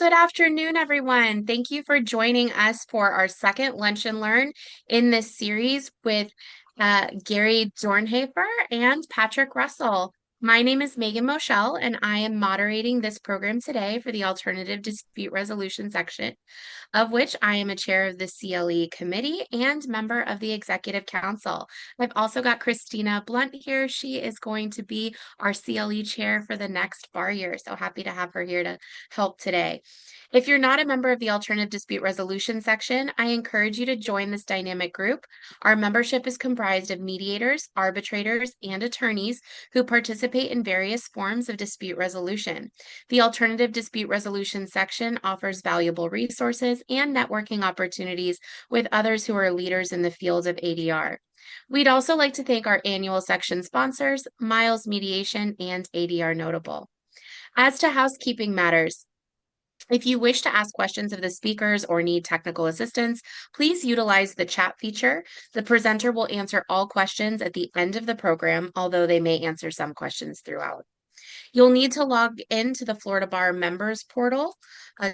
good afternoon, everyone. Thank you for joining us for our second Lunch and Learn in this series with Gary Doernhoefer and Patrick Russell. My name is Megan Moschel, and I am moderating this program today for the Alternative Dispute Resolution section, of which I am a chair of the CLE committee and member of the Executive Council. I've also got Christina Blunt here. She is going to be our CLE chair for the next bar year. So happy to have her here to help today. If you're not a member of the Alternative Dispute Resolution section, I encourage you to join this dynamic group. Our membership is comprised of mediators, arbitrators, and attorneys who participate in various forms of dispute resolution. The Alternative Dispute Resolution section offers valuable resources and networking opportunities with others who are leaders in the field of ADR. We'd also like to thank our annual section sponsors, Miles Mediation and ADR Notable. As to housekeeping matters, if you wish to ask questions of the speakers or need technical assistance, please utilize the chat feature. The presenter will answer all questions at the end of the program, although they may answer some questions throughout. You'll need to log into the Florida Bar members portal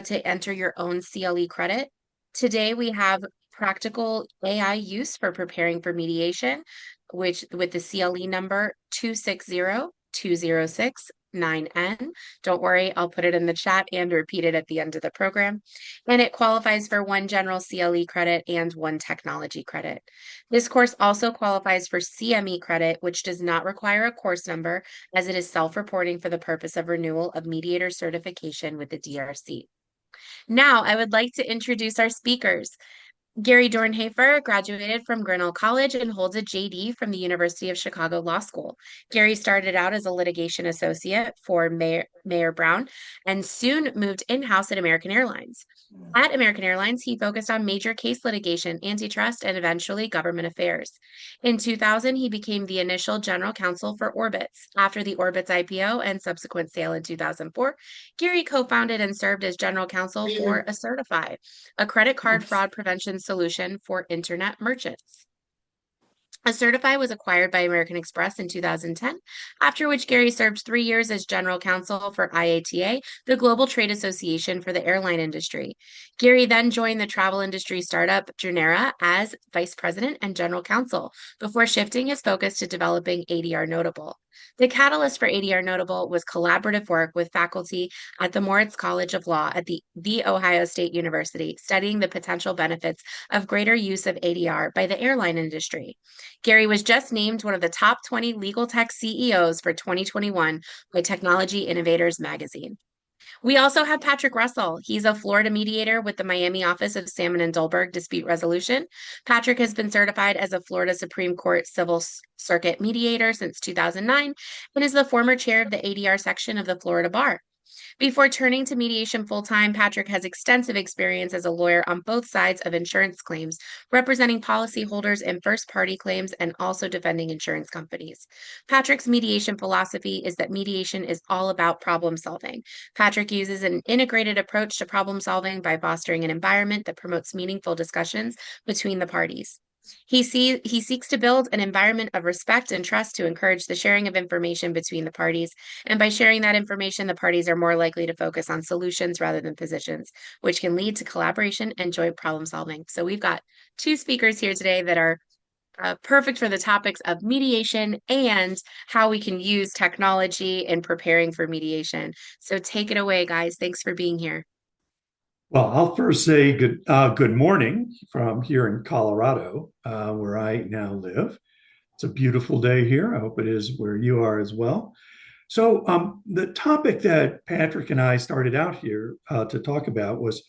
to enter your own CLE credit. Today we have practical AI use for preparing for mediation, which with the CLE number 260206-9N. Don't worry, I'll put it in the chat and repeat it at the end of the program. And it qualifies for 1 general CLE credit and 1 technology credit. This course also qualifies for CME credit, which does not require a course number as it is self-reporting for the purpose of renewal of mediator certification with the DRC. Now, I would like to introduce our speakers. Gary Doernhoefer graduated from Grinnell College and holds a JD from the University of Chicago Law School. Gary started out as a litigation associate for Mayer Brown and soon moved in-house at American Airlines. At American Airlines, he focused on major case litigation, antitrust, and eventually government affairs. In 2000, he became the initial general counsel for Orbitz. After the Orbitz IPO and subsequent sale in 2004, Gary co-founded and served as general counsel for Assertify, a credit card fraud prevention solution for internet merchants. Assertify was acquired by American Express in 2010, after which Gary served 3 years as general counsel for IATA, the global trade association for the airline industry. Gary then joined the travel industry startup Genera as vice president and general counsel, before shifting his focus to developing ADR Notable. The catalyst for ADR Notable was collaborative work with faculty at the Moritz College of Law at the Ohio State University, studying the potential benefits of greater use of ADR by the airline industry. Gary was just named one of the top 20 legal tech CEOs for 2021 by Technology Innovators magazine. We also have Patrick Russell. He's a Florida mediator with the Miami office of Salmon and Dolberg Dispute Resolution. Patrick has been certified as a Florida Supreme Court Civil Circuit mediator since 2009 and is the former chair of the ADR section of the Florida Bar. Before turning to mediation full-time, Patrick has extensive experience as a lawyer on both sides of insurance claims, representing policyholders in first-party claims and also defending insurance companies. Patrick's mediation philosophy is that mediation is all about problem solving. Patrick uses an integrated approach to problem solving by fostering an environment that promotes meaningful discussions between the parties. He seeks to build an environment of respect and trust to encourage the sharing of information between the parties. And by sharing that information, the parties are more likely to focus on solutions rather than positions, which can lead to collaboration and joint problem solving. So we've got 2 speakers here today that are perfect for the topics of mediation and how we can use technology in preparing for mediation. So take it away, guys. Thanks for being here. Well, I'll first say good morning from here in Colorado, where I now live. It's a beautiful day here. I hope it is where you are as well. So the topic that Patrick and I started out here to talk about was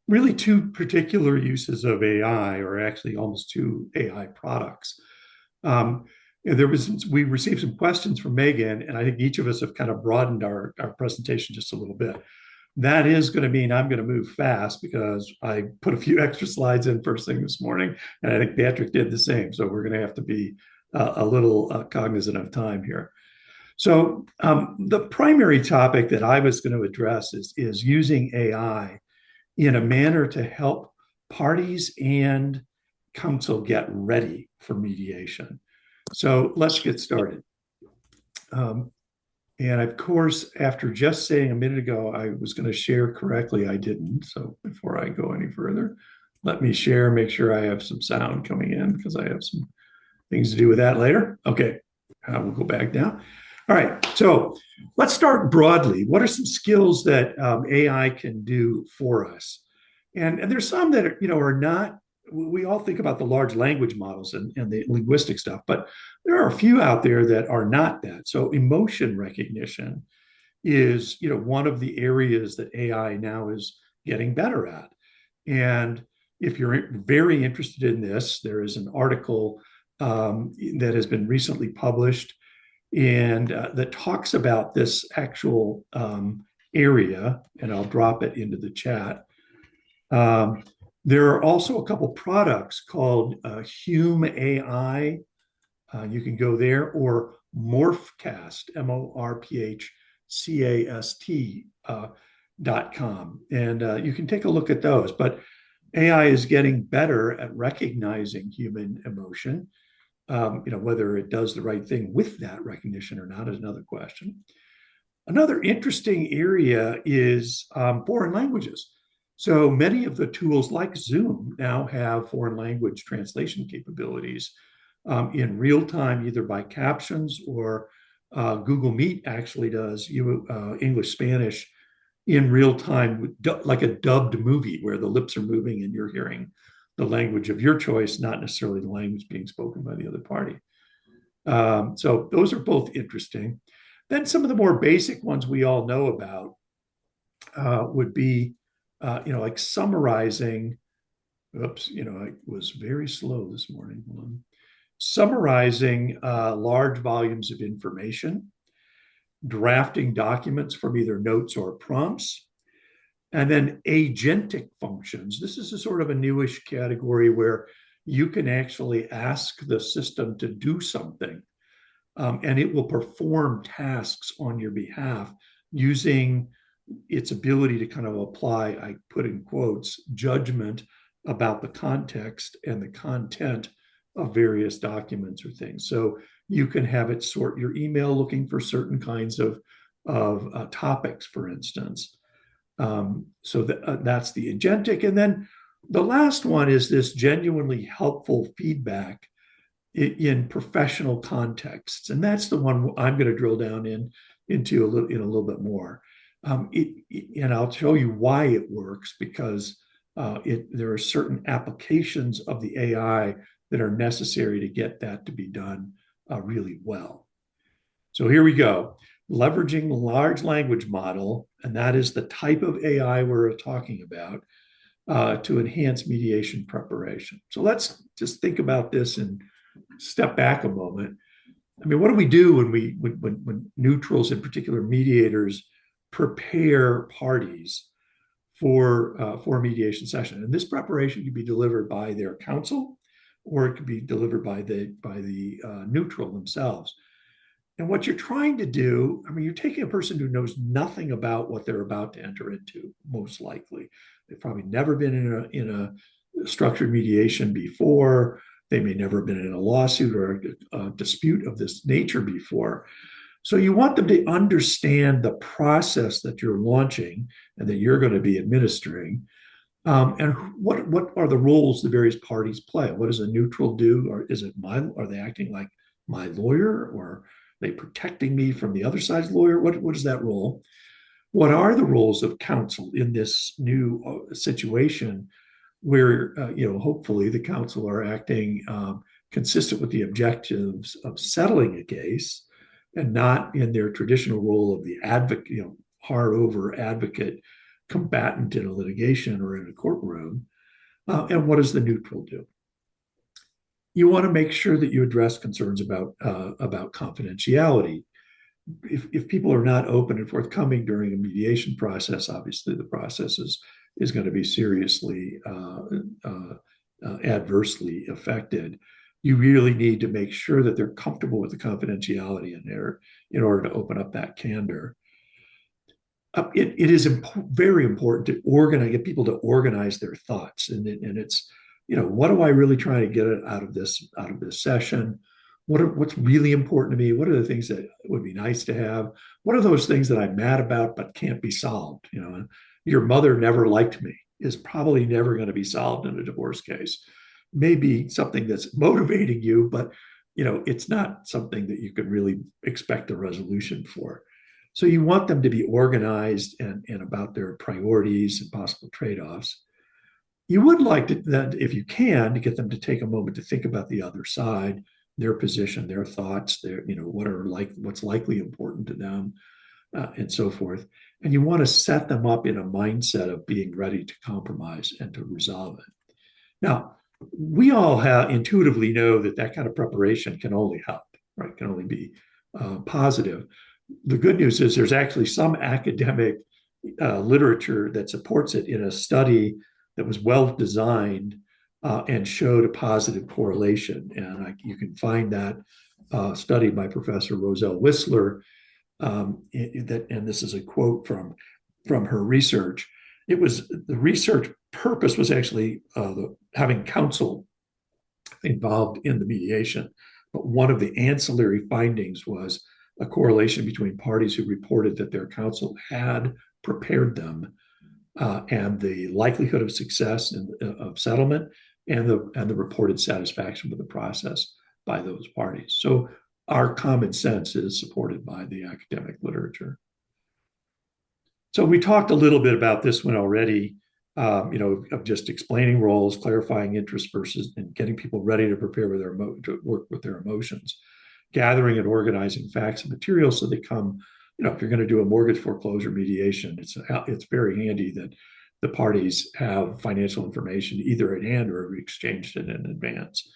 really 2 particular uses of AI, or actually almost 2 AI products. We received some questions from Megan, and I think each of us have kind of broadened our presentation just a little bit. That is going to mean I'm going to move fast because I put a few extra slides in first thing this morning, and I think Patrick did the same. So we're going to have to be a little cognizant of time here. So the primary topic that I was going to address is using AI in a manner to help parties and counsel get ready for mediation. So let's get started. And of course, after just saying a minute ago I was going to share correctly, I didn't. So before I go any further, let me share, make sure I have some sound coming in because I have some things to do with that later. Okay, we'll go back now. All right, so let's start broadly. What are some skills that AI can do for us? And there's some that are not. We all think about the large language models and the linguistic stuff, but there are a few out there that are not that. So emotion recognition is one of the areas that AI now is getting better at. And if you're very interested in this, there is an article that has been recently published and that talks about this actual area, and I'll drop it into the chat. Um, there are also a couple products called Hume AI. You can go there, or Morphcast, MORPHCAST.com. And you can take a look at those. But AI is getting better at recognizing human emotion. Whether it does the right thing with that recognition or not is another question. Another interesting area is foreign languages. So many of the tools like Zoom now have foreign language translation capabilities in real time, either by captions or Google Meet actually does English Spanish in real time, like a dubbed movie where the lips are moving and you're hearing the language of your choice, not necessarily the language being spoken by the other party. So those are both interesting. Then some of the more basic ones we all know about would be, like summarizing. Oops, I was very slow this morning. Summarizing large volumes of information, drafting documents from either notes or prompts, and then agentic functions. This is a sort of a newish category where you can actually ask the system to do something, and it will perform tasks on your behalf using its ability to kind of apply, I put in quotes, judgment about the context and the content of various documents or things. So you can have it sort your email looking for certain kinds of topics, for instance. That's the agentic. And then the last one is this genuinely helpful feedback in professional contexts. And that's the one I'm going to drill down into a little bit more. And I'll show you why it works, because there are certain applications of the AI that are necessary to get that to be done really well. So here we go. Leveraging large language model, and that is the type of AI we're talking about, to enhance mediation preparation. So let's just think about this and step back a moment. I mean, what do we do when neutrals, in particular mediators, prepare parties for a mediation session? And this preparation can be delivered by their counsel, or it can be delivered by the neutral themselves. And what you're trying to do, I mean, you're taking a person who knows nothing about what they're about to enter into, most likely. They've probably never been in a structured mediation before. They may never have been in a lawsuit or a dispute of this nature before. So you want them to understand the process that you're launching and that you're going to be administering. And what are the roles the various parties play? What does a neutral do? Or are they acting like my lawyer, or are they protecting me from the other side's lawyer? What is that role? What are the roles of counsel in this new situation where, hopefully the counsel are acting consistent with the objectives of settling a case and not in their traditional role of the advocate, hard over advocate combatant in a litigation or in a courtroom? And what does the neutral do? You want to make sure that you address concerns about confidentiality. If people are not open and forthcoming during a mediation process, obviously the process is going to be seriously adversely affected. You really need to make sure that they're comfortable with the confidentiality in order to open up that candor. It is very important to get people to organize their thoughts, and it's what do I really try to get out of this session? What's really important to me? What are the things that would be nice to have? What are those things that I'm mad about but can't be solved? Your mother never liked me is probably never going to be solved in a divorce case. Maybe something that's motivating you, but it's not something that you can really expect a resolution for. So you want them to be organized and about their priorities and possible trade-offs. You would like to that if you can to get them to take a moment to think about the other side, their position, their thoughts, what's likely important to them, and so forth. And you want to set them up in a mindset of being ready to compromise and to resolve it. Now, we all intuitively know that kind of preparation can only help, right? Can only be positive. The good news is there's actually some academic literature that supports it in a study that was well designed and showed a positive correlation. And you can find that study by Professor Roselle Whistler. And this is a quote from her research. It was the research purpose was actually having counsel involved in the mediation. But one of the ancillary findings was a correlation between parties who reported that their counsel had prepared them and the likelihood of success of settlement and the reported satisfaction with the process by those parties. So our common sense is supported by the academic literature. So we talked a little bit about this one already, of just explaining roles, clarifying interests versus, and getting people ready to prepare with to work with their emotions, gathering and organizing facts and materials so they come. If you're going to do a mortgage foreclosure mediation, it's very handy that the parties have financial information either at hand or have exchanged it in advance.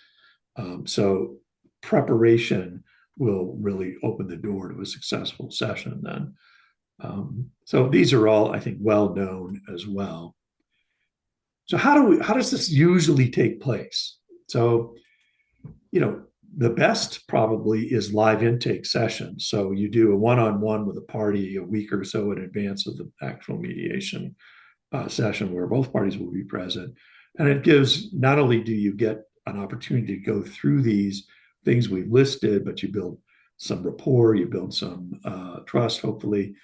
So preparation will really open the door to a successful session then. So these are all, I think, well known as well. So how does this usually take place? So, the best probably is live intake sessions. So you do a one-on-one with a party a week or so in advance of the actual mediation session where both parties will be present. And it gives, not only do you get an opportunity to go through these things we've listed, but you build some rapport, you build some trust, hopefully.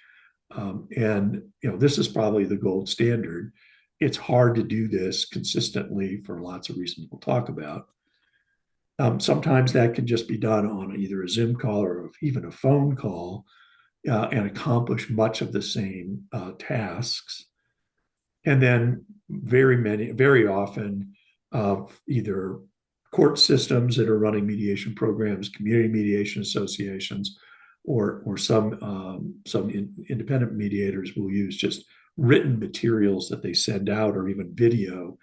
And this is probably the gold standard. It's hard to do this consistently for lots of reasons we'll talk about. Sometimes that can just be done on either a Zoom call or even a phone call and accomplish much of the same tasks. And then very often, either court systems that are running mediation programs, community mediation associations, or some independent mediators will use just written materials that they send out, or even video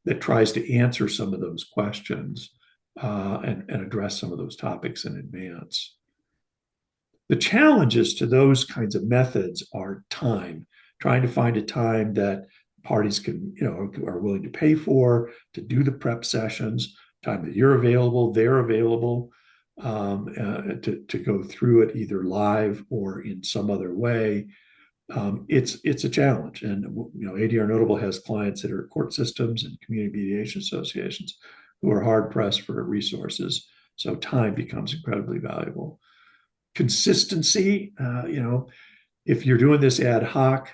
that tries to answer some of those questions and address some of those topics in advance. The challenges to those kinds of methods are time, trying to find a time that parties are willing to pay for to do the prep sessions, time that you're available, they're available to go through it either live or in some other way. It's a challenge. And ADR Notable has clients that are court systems and community mediation associations who are hard pressed for resources. So time becomes incredibly valuable. Consistency, if you're doing this ad hoc,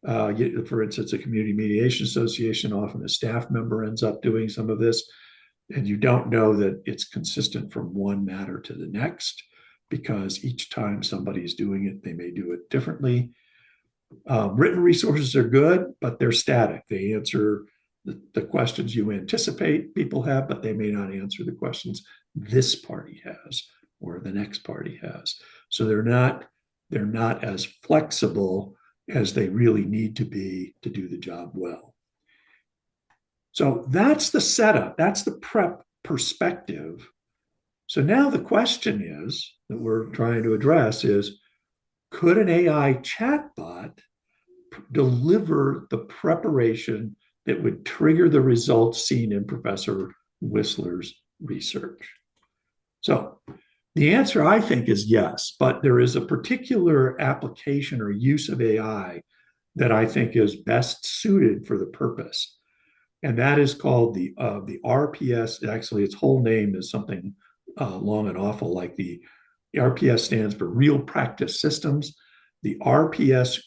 for instance, a community mediation association, often a staff member ends up doing some of this, and you don't know that it's consistent from one matter to the next because each time somebody's doing it, they may do it differently. Written resources are good, but they're static. They answer the questions you anticipate people have, but they may not answer the questions this party has or the next party has. So they're not as flexible as they really need to be to do the job well. So that's the setup. That's the prep perspective. So now the question is that we're trying to address is, could an AI chatbot deliver the preparation that would trigger the results seen in Professor Whistler's research? So the answer, I think, is yes, but there is a particular application or use of AI that I think is best suited for the purpose. And that is called the RPS. Actually, its whole name is something long and awful, like the RPS stands for Real Practice Systems. The RPS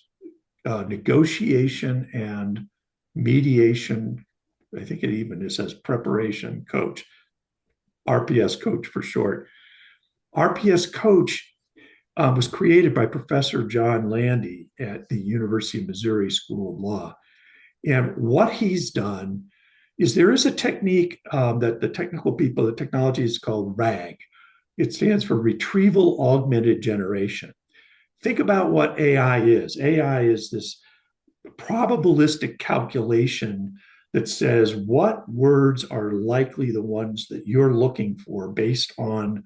negotiation and mediation, I think it even says preparation coach, RPS coach for short. RPS coach was created by Professor John Landy at the University of Missouri School of Law. And what he's done is there is a technique that the technical people, the technology is called RAG. It stands for Retrieval Augmented Generation. Think about what AI is. AI is this probabilistic calculation that says what words are likely the ones that you're looking for based on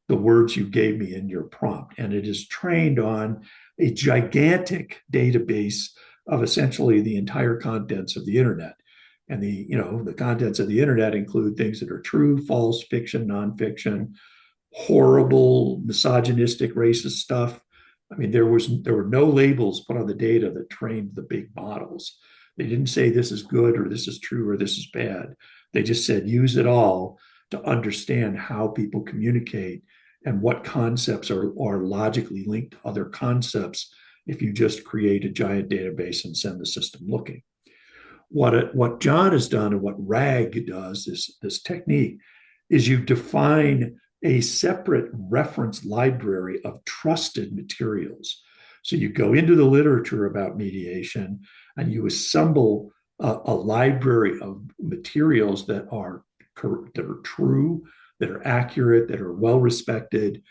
the words you gave me in your prompt. And it is trained on a gigantic database of essentially the entire contents of the internet. And the contents of the internet include things that are true, false, fiction, nonfiction, horrible, misogynistic, racist stuff. I mean, there were no labels put on the data that trained the big models. They didn't say this is good or this is true or this is bad. They just said use it all to understand how people communicate and what concepts are logically linked to other concepts if you just create a giant database and send the system looking. What John has done and what RAG does, this technique, is you define a separate reference library of trusted materials. So you go into the literature about mediation and you assemble a library of materials that are true, that are accurate, that are well respected.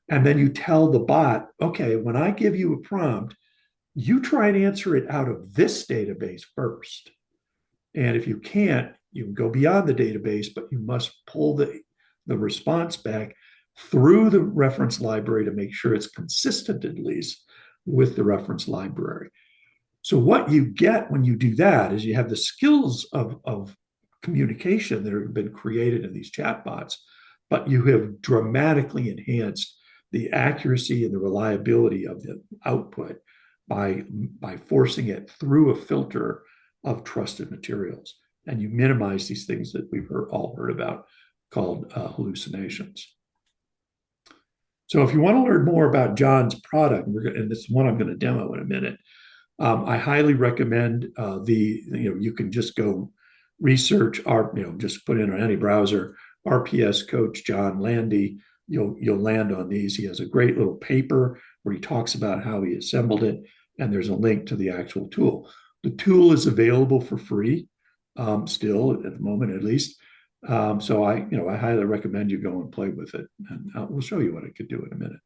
And then you tell the bot, okay, when I give you a prompt, you try and answer it out of this database first. And if you can't, you can go beyond the database, but you must pull the response back through the reference library to make sure it's consistent, at least, with the reference library. So what you get when you do that is you have the skills of communication that have been created in these chatbots, but you have dramatically enhanced the accuracy and the reliability of the output by forcing it through a filter of trusted materials. And you minimize these things that we've all heard about called hallucinations. So if you want to learn more about John's product, and this is one I'm going to demo in a minute, I highly recommend you can just go research just put in on any browser, RPS coach John Landy. You'll land on these. He has a great little paper where he talks about how he assembled it, and there's a link to the actual tool. The tool is available for free, still at the moment at least. So I highly recommend you go and play with it, and we'll show you what it could do in a minute.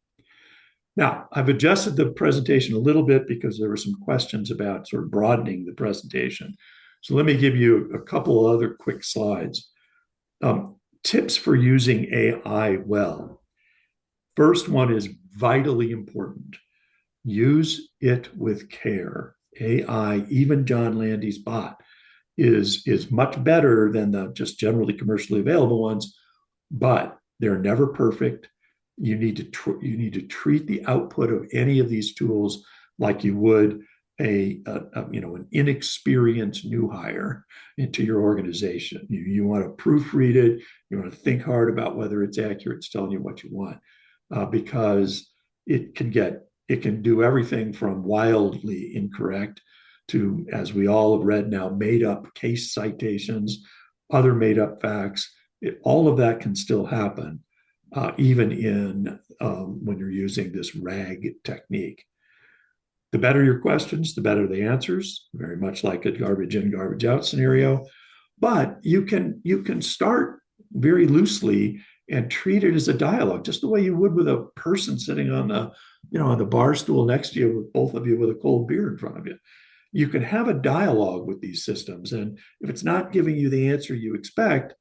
Now, I've adjusted the presentation a little bit because there were some questions about sort of broadening the presentation. So let me give you a couple of other quick slides. Tips for using AI well. First one is vitally important. Use it with care. AI, even John Landy's bot, is much better than the just generally commercially available ones, but they're never perfect. You need to treat the output of any of these tools like you would an inexperienced new hire into your organization. You want to proofread it. You want to think hard about whether it's accurate. It's telling you what you want, because it can do everything from wildly incorrect to, as we all have read now, made up case citations, other made up facts. All of that can still happen, even when you're using this RAG technique. The better your questions, the better the answers, very much like a garbage in, garbage out scenario. But you can start very loosely and treat it as a dialogue, just the way you would with a person sitting on the bar stool next to you, with both of you with a cold beer in front of you. You can have a dialogue with these systems, and if it's not giving you the answer you expect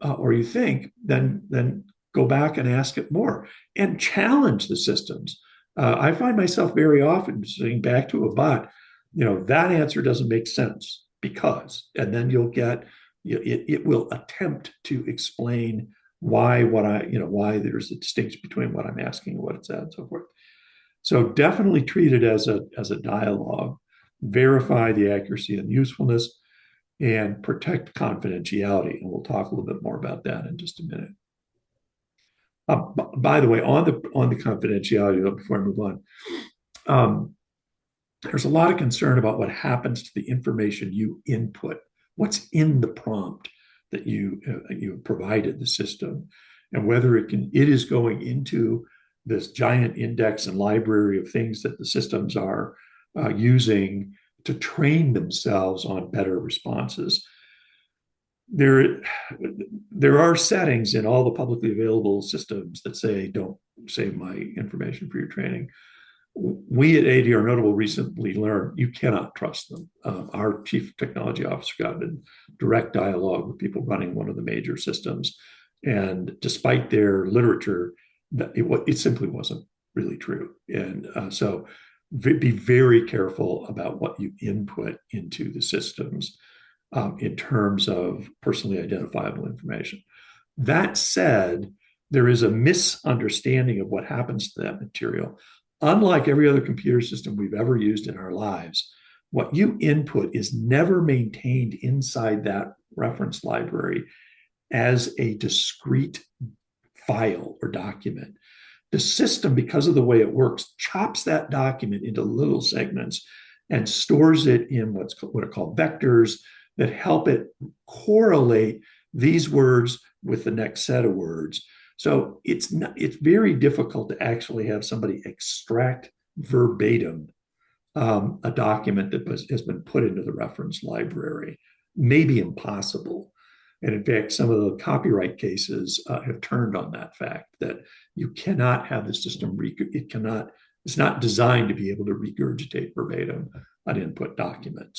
or you think, then go back and ask it more and challenge the systems. I find myself very often saying back to a bot, that answer doesn't make sense because, and then you'll get, it will attempt to explain why there's a distinction between what I'm asking and what it said and so forth. So definitely treat it as a dialogue, verify the accuracy and usefulness, and protect confidentiality. And we'll talk a little bit more about that in just a minute. By the way, on the confidentiality, before I move on, um, there's a lot of concern about what happens to the information you input, what's in the prompt that you have provided the system, and whether it is going into this giant index and library of things that the systems are using to train themselves on better responses. There are settings in all the publicly available systems that say don't save my information for your training. We at ADR Notable recently learned you cannot trust them. Our chief technology officer got in direct dialogue with people running one of the major systems, and despite their literature, it simply wasn't really true. And so be very careful about what you input into the systems in terms of personally identifiable information. That said, there is a misunderstanding of what happens to that material. Unlike every other computer system we've ever used in our lives, what you input is never maintained inside that reference library as a discrete file or document. The system, because of the way it works, chops that document into little segments and stores it in what are called vectors that help it correlate these words with the next set of words. So it's very difficult to actually have somebody extract verbatim a document that has been put into the reference library. Maybe impossible. And in fact, some of the copyright cases have turned on that fact that you cannot have the system, it's not designed to be able to regurgitate verbatim an input document.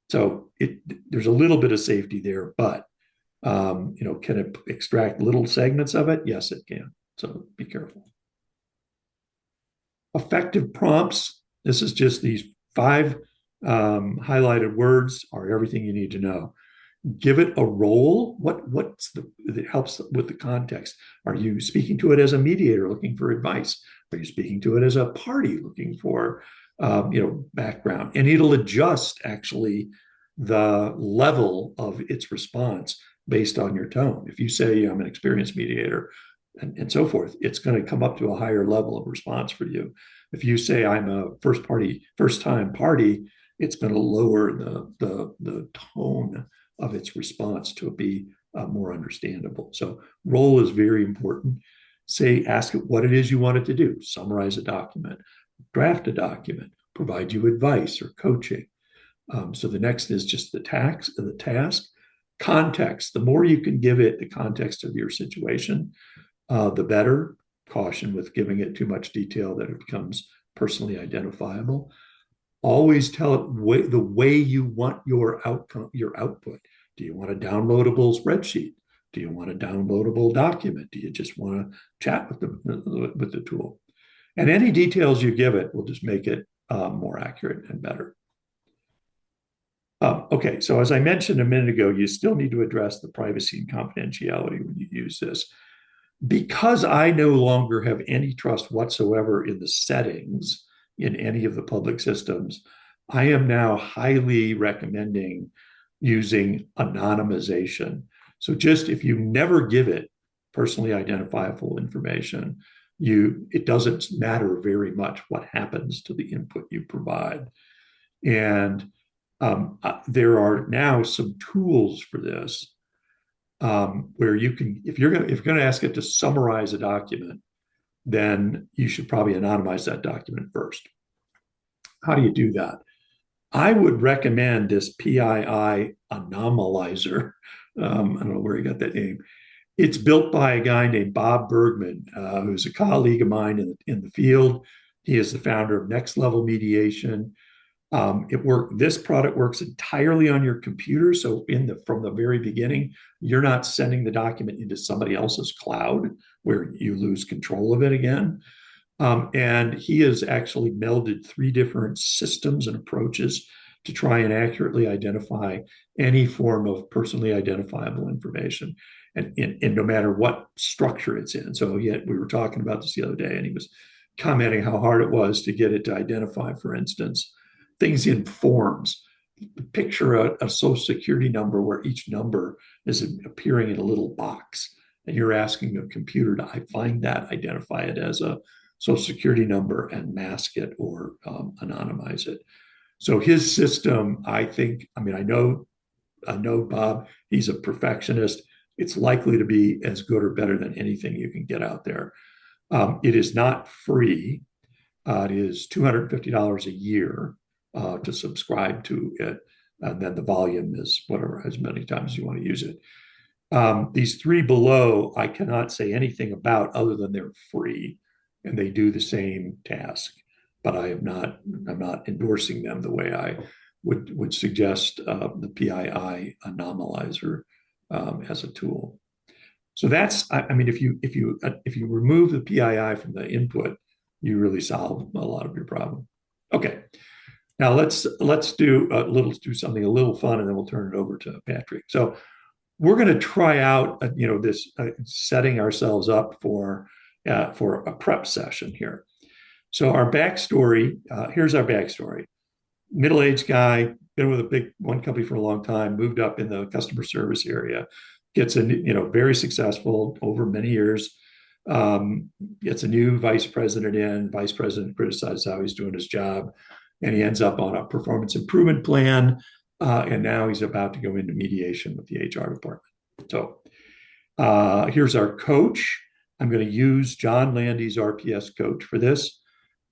There's a little bit of safety there, but can it extract little segments of it? Yes, it can. So be careful. Effective prompts. This is just these 5 highlighted words are everything you need to know. Give it a role. It helps with the context. Are you speaking to it as a mediator looking for advice? Are you speaking to it as a party looking for background? And it'll adjust actually the level of its response based on your tone. If you say I'm an experienced mediator and so forth, it's going to come up to a higher level of response for you. If you say I'm a first time party, it's going to lower the tone of its response to be more understandable. So role is very important. Ask it what it is you want it to do. Summarize a document, draft a document, provide you advice or coaching. So the next is just the task. Context. The more you can give it the context of your situation, the better. Caution with giving it too much detail that it becomes personally identifiable. Always tell it the way you want your output. Do you want a downloadable spreadsheet? Do you want a downloadable document? Do you just want to chat with the tool? And any details you give it will just make it more accurate and better. Okay, so as I mentioned a minute ago, you still need to address the privacy and confidentiality when you use this. Because I no longer have any trust whatsoever in the settings in any of the public systems, I am now highly recommending using anonymization. So just if you never give it personally identifiable information, it doesn't matter very much what happens to the input you provide. And there are now some tools for this where you can, if you're going to ask it to summarize a document, then you should probably anonymize that document first. How do you do that? I would recommend this PII anomalizer. I don't know where he got that name. It's built by a guy named Bob Bergman, who's a colleague of mine in the field. He is the founder of Next Level Mediation. This product works entirely on your computer. So from the very beginning, you're not sending the document into somebody else's cloud where you lose control of it again. And he has actually melded 3 different systems and approaches to try and accurately identify any form of personally identifiable information, and no matter what structure it's in. So we were talking about this the other day, and he was commenting how hard it was to get it to identify, for instance, things in forms. Picture a social security number where each number is appearing in a little box. and you're asking a computer to find that, identify it as a social security number, and mask it or anonymize it. So his system, I think, I mean, I know Bob, he's a perfectionist. It's likely to be as good or better than anything you can get out there. It is not free. It is $250 a year to subscribe to it. And then the volume is whatever, as many times as you want to use it. These three below, I cannot say anything about other than they're free and they do the same task. But I'm not endorsing them the way I would suggest the PII anomalizer as a tool. So that's, I mean, if you remove the PII from the input, you really solve a lot of your problem. Okay, now let's do something a little fun, and then we'll turn it over to Patrick. So we're going to try out, this setting ourselves up for a prep session here. So our backstory, here's our backstory. Middle-aged guy, been with a big one company for a long time, moved up in the customer service area, gets very successful over many years, gets a new vice president in, vice president criticizes how he's doing his job, and he ends up on a performance improvement plan, and now he's about to go into mediation with the HR department. So here's our coach. I'm going to use John Landy's RPS coach for this.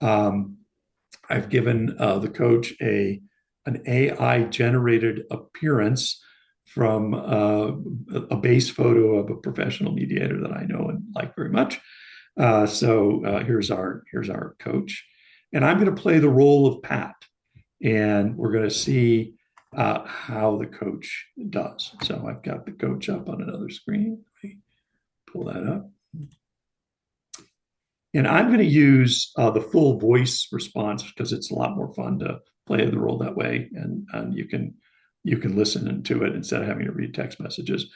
I've given the coach an AI generated appearance from a base photo of a professional mediator that I know and like very much. So here's our coach, and I'm going to play the role of Pat, and we're going to see how the coach does. So I've got the coach up on another screen. Let me pull that up. And I'm going to use the full voice response because it's a lot more fun to play the role that way, and you can listen to it instead of having to read text messages.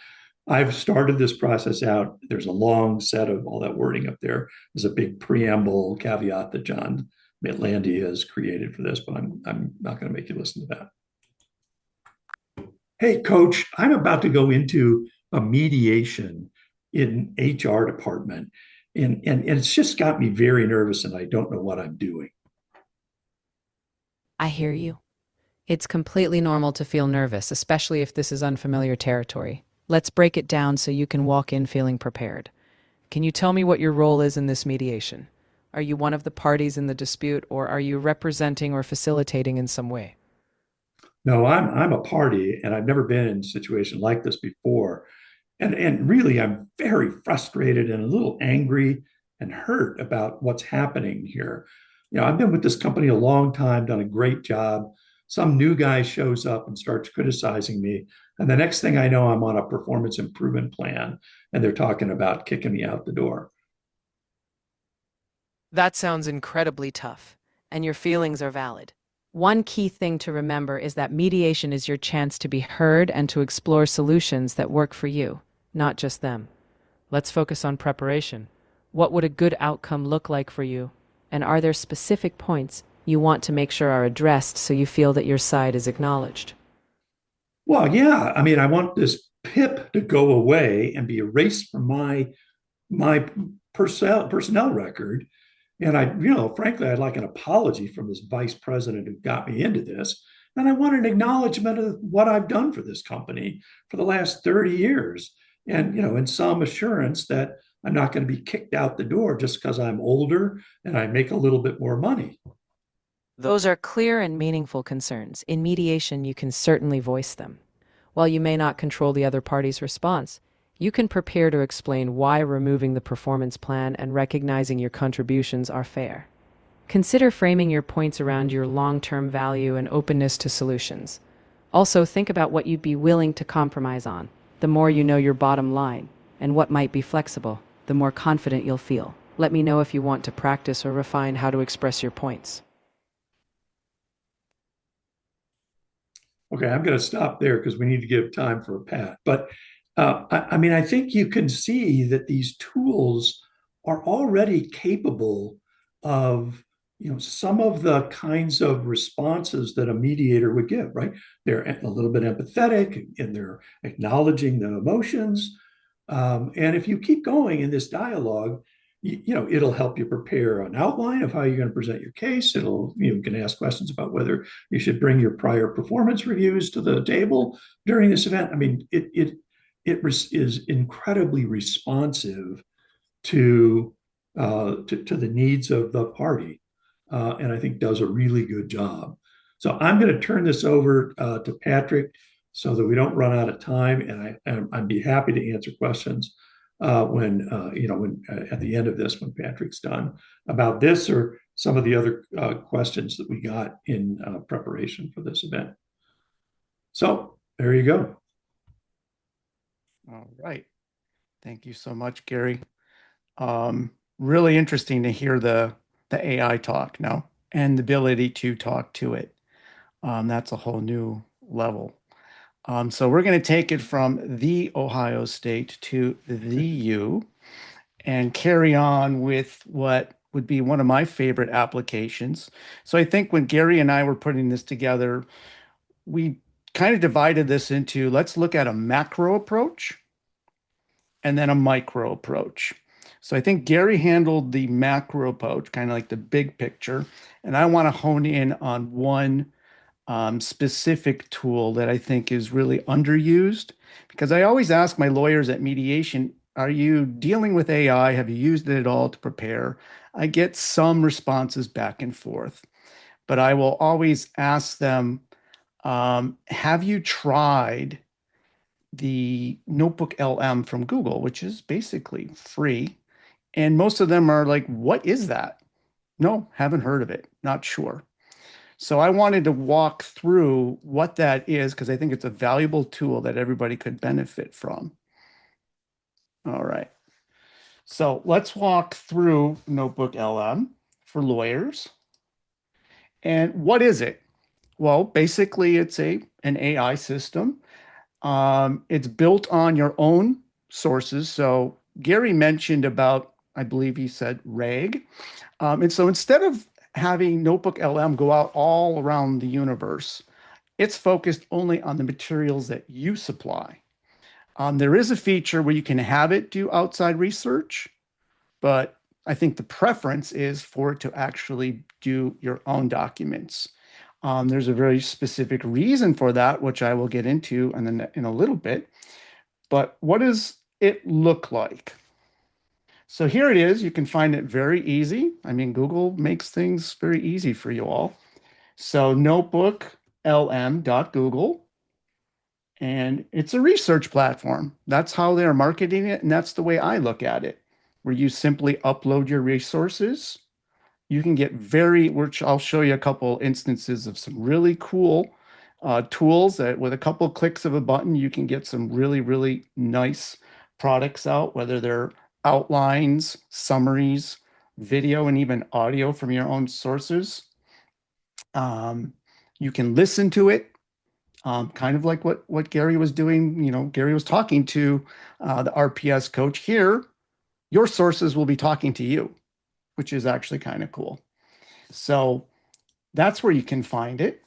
I've started this process out. There's a long set of all that wording up there. There's a big preamble caveat that John Landy has created for this, but I'm not going to make you listen to that. Hey, coach, I'm about to go into a mediation in HR department. And it's just got me very nervous, and I don't know what I'm doing. I hear you. It's completely normal to feel nervous, especially if this is unfamiliar territory. Let's break it down so you can walk in feeling prepared. Can you tell me what your role is in this mediation? Are you one of the parties in the dispute, or are you representing or facilitating in some way? No, I'm a party, and I've never been in a situation like this before. And really, I'm very frustrated and a little angry and hurt about what's happening here. I've been with this company a long time, done a great job. Some new guy shows up and starts criticizing me. And the next thing I know, I'm on a performance improvement plan, and they're talking about kicking me out the door. That sounds incredibly tough, and your feelings are valid. One key thing to remember is that mediation is your chance to be heard and to explore solutions that work for you, not just them. Let's focus on preparation. What would a good outcome look like for you? And are there specific points you want to make sure are addressed so you feel that your side is acknowledged? Well, yeah, I mean, I want this PIP to go away and be erased from my personnel record. And frankly, I'd like an apology from this vice president who got me into this. And I want an acknowledgement of what I've done for this company for the last 30 years. And, and some assurance that I'm not going to be kicked out the door just because I'm older and I make a little bit more money. Those are clear and meaningful concerns. In mediation, you can certainly voice them. While you may not control the other party's response, you can prepare to explain why removing the performance plan and recognizing your contributions are fair. Consider framing your points around your long-term value and openness to solutions. Also, think about what you'd be willing to compromise on. The more you know your bottom line and what might be flexible, the more confident you'll feel. Let me know if you want to practice or refine how to express your points. Okay, I'm going to stop there because we need to give time for a Pat. But I mean, I think you can see that these tools are already capable of, some of the kinds of responses that a mediator would give, right? They're a little bit empathetic and they're acknowledging the emotions. And if you keep going in this dialogue, it'll help you prepare an outline of how you're going to present your case. You can ask questions about whether you should bring your prior performance reviews to the table during this event. I mean, it is incredibly responsive to to the needs of the party, and I think does a really good job. So I'm going to turn this over to Patrick so that we don't run out of time, and I'd be happy to answer questions when at the end of this, when Patrick's done about this or some of the other questions that we got in preparation for this event. So there you go. All right. Thank you so much, Gary. Really interesting to hear the AI talk now and the ability to talk to it. That's a whole new level. So we're going to take it from the Ohio State to the U and carry on with what would be one of my favorite applications. So I think when Gary and I were putting this together, we kind of divided this into, let's look at a macro approach and then a micro approach. So I think Gary handled the macro approach, kind of like the big picture, and I want to hone in on one specific tool that I think is really underused, because I always ask my lawyers at mediation, are you dealing with AI? Have you used it at all to prepare? I get some responses back and forth, but I will always ask them, have you tried the NotebookLM from Google, which is basically free? And most of them are like, what is that? No, haven't heard of it, not sure. So I wanted to walk through what that is because I think it's a valuable tool that everybody could benefit from. All right. So let's walk through NotebookLM for lawyers. And what is it? Well, basically, it's an AI system. It's built on your own sources. So Gary mentioned about, I believe he said RAG. And so instead of having NotebookLM go out all around the universe, it's focused only on the materials that you supply. There is a feature where you can have it do outside research, but I think the preference is for it to actually do your own documents. There's a very specific reason for that, which I will get into in a little bit. But what does it look like? So here it is. You can find it very easy. I mean, Google makes things very easy for you all. So notebooklm.google. And it's a research platform. That's how they're marketing it. And that's the way I look at it, where you simply upload your resources. You can get which I'll show you a couple instances of some really cool tools that with a couple clicks of a button, you can get some really, really nice products out, whether they're outlines, summaries, video, and even audio from your own sources. You can listen to it, kind of like what Gary was doing. Gary was talking to the RPS coach here. Your sources will be talking to you, which is actually kind of cool. So that's where you can find it.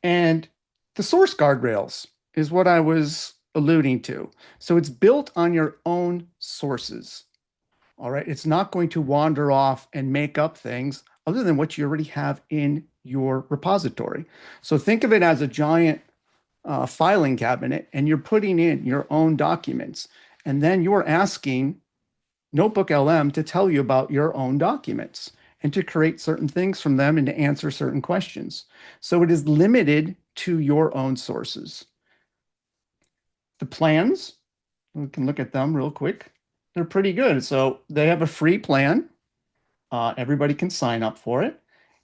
And the source guardrails is what I was alluding to. So it's built on your own sources. All right. It's not going to wander off and make up things other than what you already have in your repository. So think of it as a giant filing cabinet, and you're putting in your own documents. And then you're asking NotebookLM to tell you about your own documents and to create certain things from them and to answer certain questions. So it is limited to your own sources. The plans, we can look at them real quick. They're pretty good. So they have a free plan. Everybody can sign up for it.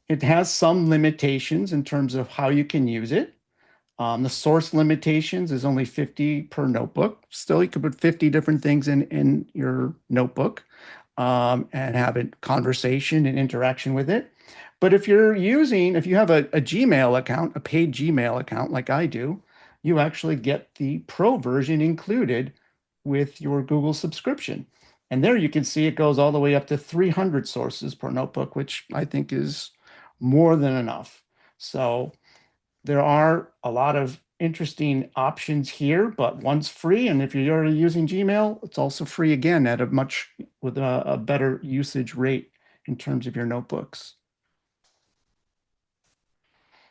It has some limitations in terms of how you can use it. The source limitations is only 50 per notebook. Still, you could put 50 different things in your notebook and have a conversation and interaction with it. But if you have a Gmail account, a paid Gmail account like I do, you actually get the pro version included with your Google subscription. And there you can see it goes all the way up to 300 sources per notebook, which I think is more than enough. So there are a lot of interesting options here, but one's free, and if you're already using Gmail, it's also free again at with a better usage rate in terms of your notebooks.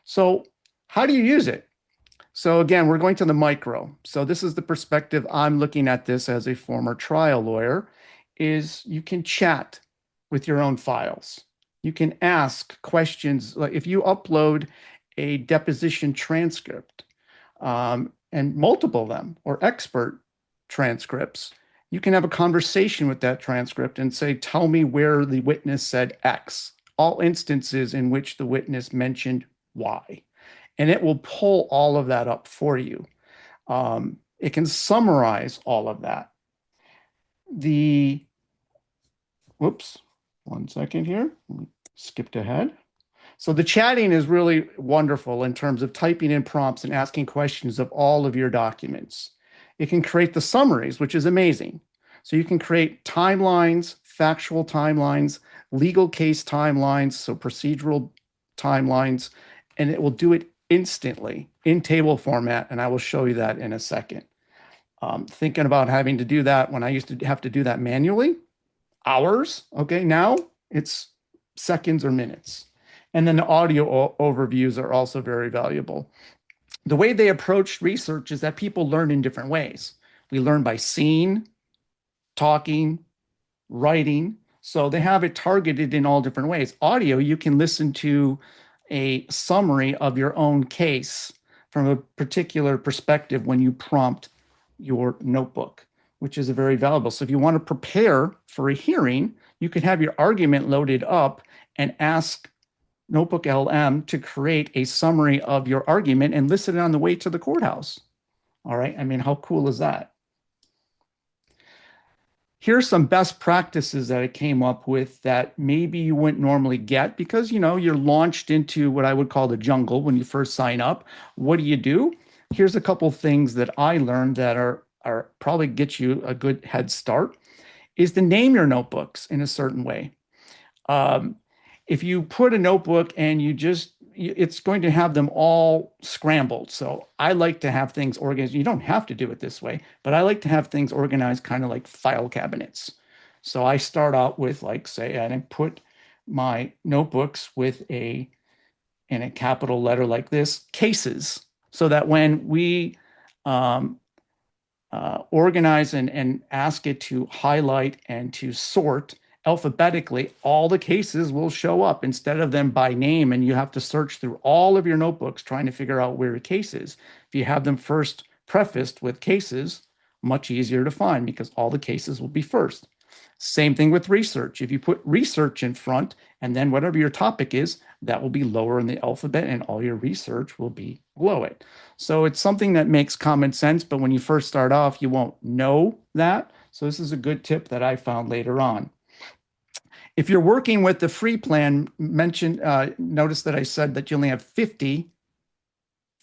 So how do you use it? So again, we're going to the micro. So this is the perspective I'm looking at this as a former trial lawyer, is you can chat with your own files. You can ask questions. Like if you upload a deposition transcript, and multiple of them, or expert transcripts, you can have a conversation with that transcript and say, tell me where the witness said X, all instances in which the witness mentioned Y. And it will pull all of that up for you. It can summarize all of that. Whoops, 1 second here, skipped ahead. So the chatting is really wonderful in terms of typing in prompts and asking questions of all of your documents. It can create the summaries, which is amazing. So you can create timelines, factual timelines, legal case timelines, so procedural timelines, and it will do it instantly in table format, and I will show you that in a second. Thinking about having to do that when I used to have to do that manually, hours, okay, now it's seconds or minutes. And then the audio overviews are also very valuable. The way they approach research is that people learn in different ways. We learn by seeing, talking, writing. So they have it targeted in all different ways. Audio, you can listen to a summary of your own case from a particular perspective when you prompt your notebook, which is very valuable. So if you want to prepare for a hearing, you could have your argument loaded up and ask NotebookLM to create a summary of your argument and listen it on the way to the courthouse. All right. I mean, how cool is that? Here's some best practices that I came up with that maybe you wouldn't normally get because, you're launched into what I would call the jungle when you first sign up. What do? Here's a couple things that I learned that are probably get you a good head start is to name your notebooks in a certain way. If you put a notebook and it's going to have them all scrambled. So I like to have things organized. You don't have to do it this way, but I like to have things organized kind of like file cabinets. So I start out with and I put my notebooks in a capital letter like this, cases, so that when we organize and ask it to highlight and to sort alphabetically, all the cases will show up instead of them by name, and you have to search through all of your notebooks trying to figure out where a case is. If you have them first prefaced with cases, much easier to find because all the cases will be first. Same thing with research. If you put research in front and then whatever your topic is, that will be lower in the alphabet and all your research will be below it. So it's something that makes common sense, but when you first start off, you won't know that. So this is a good tip that I found later on. If you're working with the free plan, notice that I said that you only have 50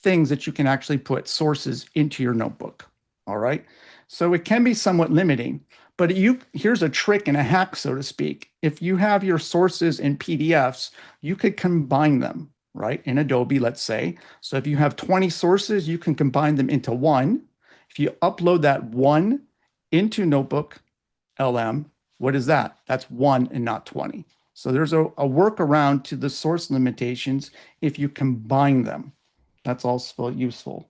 things that you can actually put sources into your notebook. All right. So it can be somewhat limiting, but here's a trick and a hack, so to speak. If you have your sources in PDFs, you could combine them, right? In Adobe, let's say. So if you have 20 sources, you can combine them into one. If you upload that one into NotebookLM, what is that? That's one and not 20. So there's a workaround to the source limitations if you combine them. That's also useful.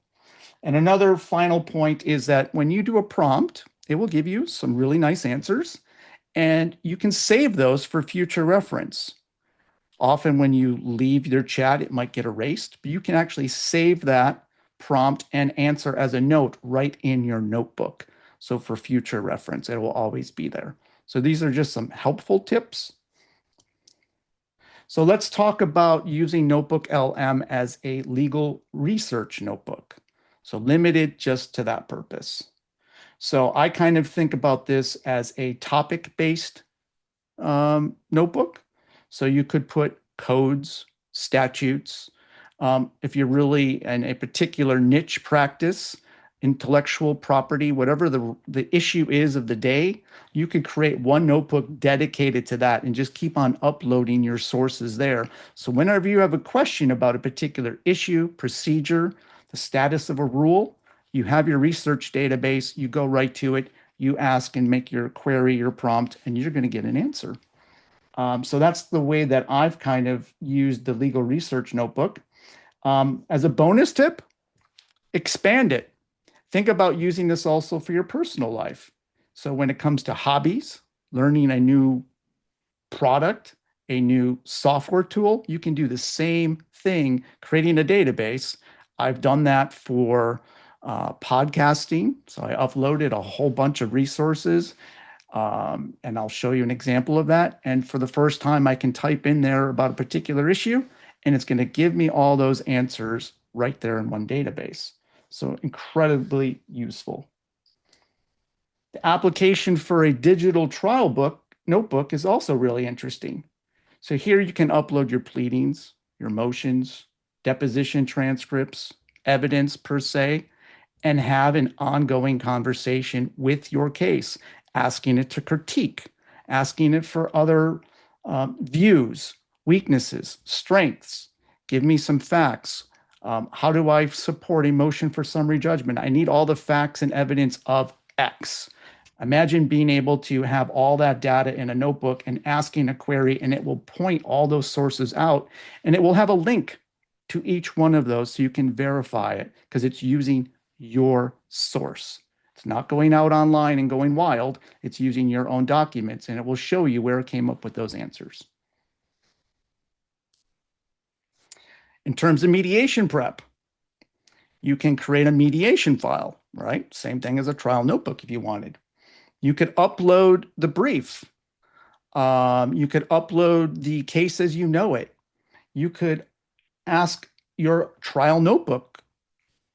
And another final point is that when you do a prompt, it will give you some really nice answers, and you can save those for future reference. Often when you leave your chat, it might get erased, but you can actually save that prompt and answer as a note right in your notebook. So for future reference, it will always be there. So these are just some helpful tips. So let's talk about using NotebookLM as a legal research notebook. So limited just to that purpose. So I kind of think about this as a topic-based notebook. So you could put codes, statutes. If you're really in a particular niche practice, intellectual property, whatever the issue is of the day, you could create one notebook dedicated to that and just keep on uploading your sources there. So whenever you have a question about a particular issue, procedure, the status of a rule. You have your research database, you go right to it, you ask and make your query, your prompt, and you're going to get an answer. So that's the way that I've kind of used the legal research notebook. As a bonus tip, expand it. Think about using this also for your personal life. So when it comes to hobbies, learning a new product, a new software tool, you can do the same thing, creating a database. I've done that for podcasting. So I uploaded a whole bunch of resources, and I'll show you an example of that. And for the first time, I can type in there about a particular issue, and it's going to give me all those answers right there in one database. So incredibly useful. The application for a digital trial book notebook is also really interesting. So here you can upload your pleadings, your motions, deposition transcripts, evidence per se, and have an ongoing conversation with your case, asking it to critique, asking it for other views, weaknesses, strengths. Give me some facts. How do I support a motion for summary judgment? I need all the facts and evidence of X. Imagine being able to have all that data in a notebook and asking a query, and it will point all those sources out, and it will have a link to each one of those so you can verify it because it's using your source. It's not going out online and going wild. It's using your own documents, and it will show you where it came up with those answers. In terms of mediation prep, you can create a mediation file, right? Same thing as a trial notebook if you wanted. You could upload the brief. You could upload the case as you know it. You could ask your trial notebook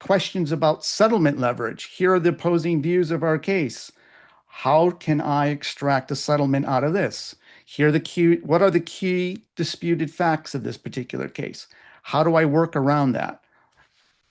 questions about settlement leverage. Here are the opposing views of our case. How can I extract a settlement out of this? What are the key disputed facts of this particular case? How do I work around that?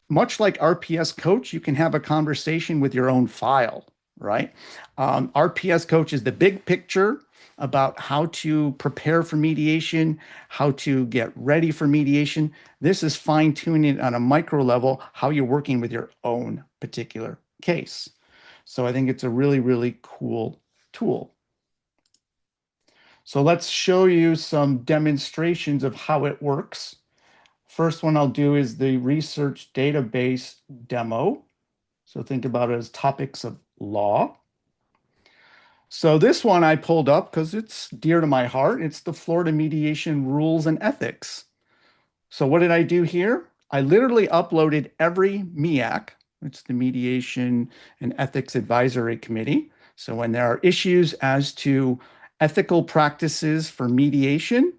Much like RPS Coach, you can have a conversation with your own file, right? RPS Coach is the big picture about how to prepare for mediation, how to get ready for mediation. This is fine-tuning on a micro level, how you're working with your own particular case. So I think it's a really, really cool tool. So let's show you some demonstrations of how it works. First one I'll do is the research database demo. So think about it as topics of law. So this one I pulled up because it's dear to my heart. It's the Florida Mediation Rules and Ethics. So what did I do here? I literally uploaded every MEAC, it's the Mediation and Ethics Advisory Committee. So when there are issues as to ethical practices for mediation,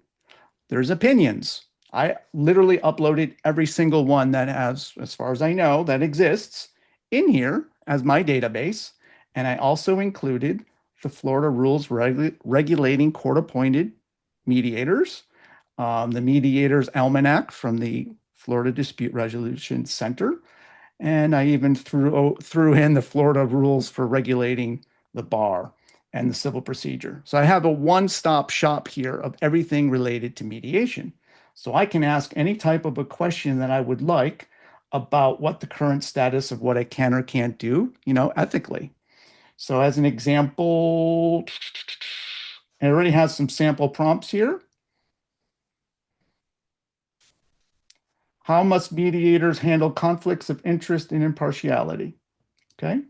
there's opinions. I literally uploaded every single one that has, as far as I know, that exists in here as my database. And I also included the Florida Rules regulating court-appointed mediators, the Mediators Almanac from the Florida Dispute Resolution Center, and I even threw in the Florida Rules for regulating the bar and the civil procedure. So I have a one-stop shop here of everything related to mediation. So I can ask any type of a question that I would like about what the current status of what I can or can't do, ethically. So as an example, it already has some sample prompts here. How must mediators handle conflicts of interest and impartiality? Okay,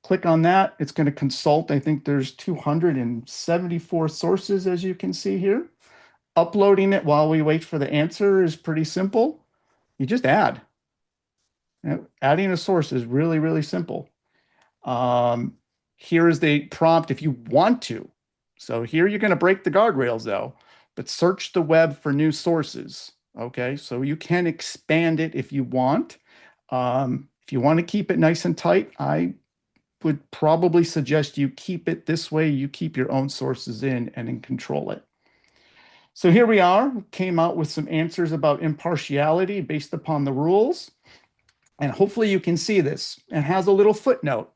click on that. It's going to consult. I think there's 274 sources, as you can see here. Uploading it while we wait for the answer is pretty simple. You just add. Adding a source is really, really simple. Here is the prompt if you want to. So here you're going to break the guardrails though, but search the web for new sources. Okay, so you can expand it if you want. If you want to keep it nice and tight, I would probably suggest you keep it this way. You keep your own sources in and then control it. So here we are, came out with some answers about impartiality based upon the rules. And hopefully you can see this. It has a little footnote.